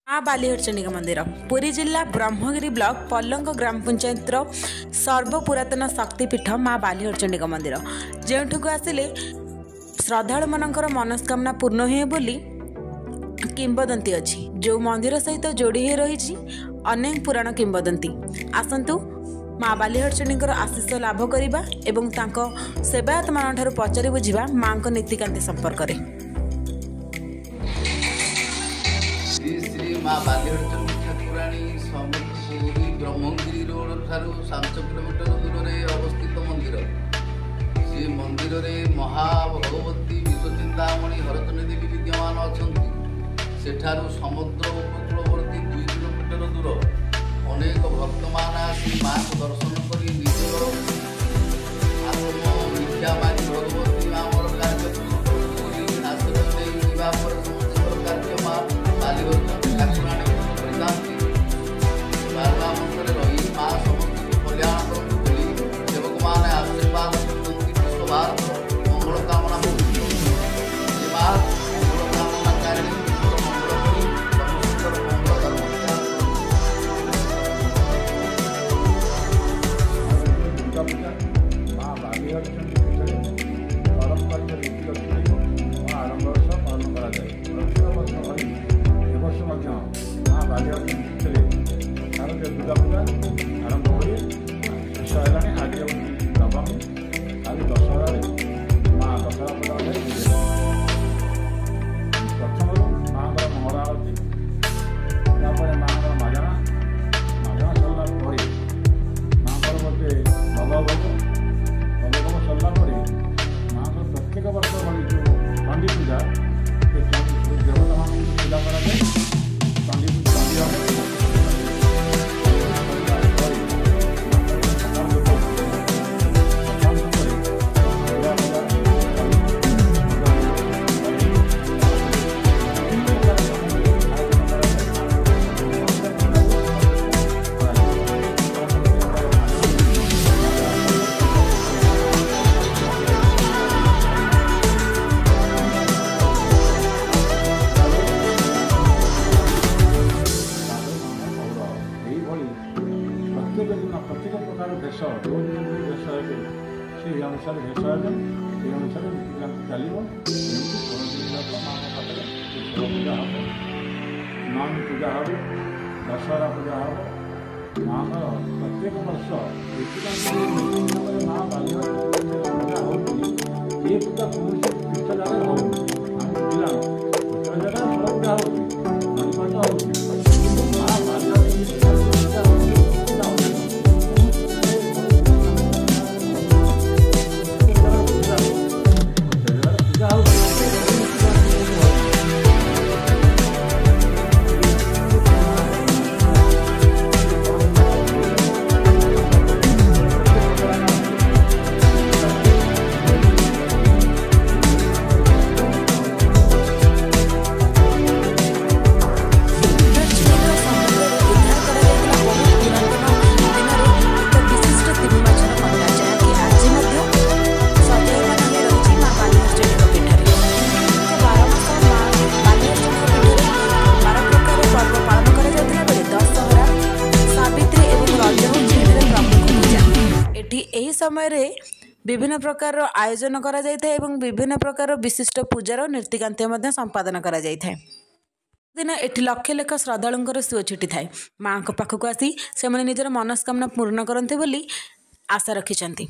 माँ बालीहरचंडी मंदिर पुरी जिला ब्रह्मगिरी ब्लॉक पल्लंक ग्राम पंचायत सर्वपुरातन शक्तिपीठ माँ बालीहरचंडी मंदिर जेठुक आसिले श्रद्धालु मानकर मनस्कामना पूर्ण हुए बोली किंबदंती अच्छी जो मंदिर सहित जोड़ी हो रही अनेक पुराण किंबदंती आसतु माँ बालीहरचंडी आशीष लाभ करवा एवं सेवायत मान पचारि बुझा माँ नीतिकांति संपर्क में। श्री श्री माँ बालीहरचंडी ठाकुराणी समपुरी ब्रह्मगिरी रोड ठारू 5 किलोमीटर दूर में अवस्थित मंदिर। से मंदिर में महाभगवती विश्वचिंतामणि हरचंडी देवी विद्यमान अच्छा सेठारू समुद्र उपकूलवर्ती 2 किलोमीटर दूर अनेक भक्त मान आसी माँ को दर्शन कर निजर आत्म भिक्षा मानी भगवती माँ कार्यक्रम आश्रय समस्त कार्य माँ बालीहरचंडी ठाकुराणी परिदांती बारवा मंत्र रही माँ समस्त कल्याण करी सेवक मान आशीर्वाद करती विश्वभारत मंगल कामना करती माँ मंगल कामना कारिणी मंगल करी समस्त मंगल माँ बालीहरचंडी पारंपरिक रीतिगति आरंभ पालन कर माँ बालीहरचंडी शारदीय दुर्गा पूजा आरंभ हो शेष है आज नवमी आज दशहरा माँ दशहरा पूजा प्रथम माँ मंगल आरती माँ मागणा सरला माँ गोटे भगभोग सरला माँ प्रत्येक वर्ष भली जो चंडी पूजा देवता मान पूजा कराए प्रत्येक प्रकार देश जो देश से अनुसार भेष है से अनुसार नीतिकांति चलो पूजा हम नवमी पूजा हम दशहरा पूजा हम माँ प्रत्येक वर्ष नीतिकांति माँ बालीहरचंडी पूजा हो ये पूजा कौन तीर्थ जगह हो जगह पूजा हो एही समय रे विभिन्न प्रकार आयोजन करा जायଥାଏ एवं विभिन्न प्रकार विशिष्ट पूजार नीतिकांति मध्य संपादन करा जायଥାଏ। दिन एठी लक्ष लेख श्रद्धालुंकर सुओ छुटी थाए माँ पाखक आसी से निजर मनस्कामना पूर्ण करते बोली आशा रखिछंती।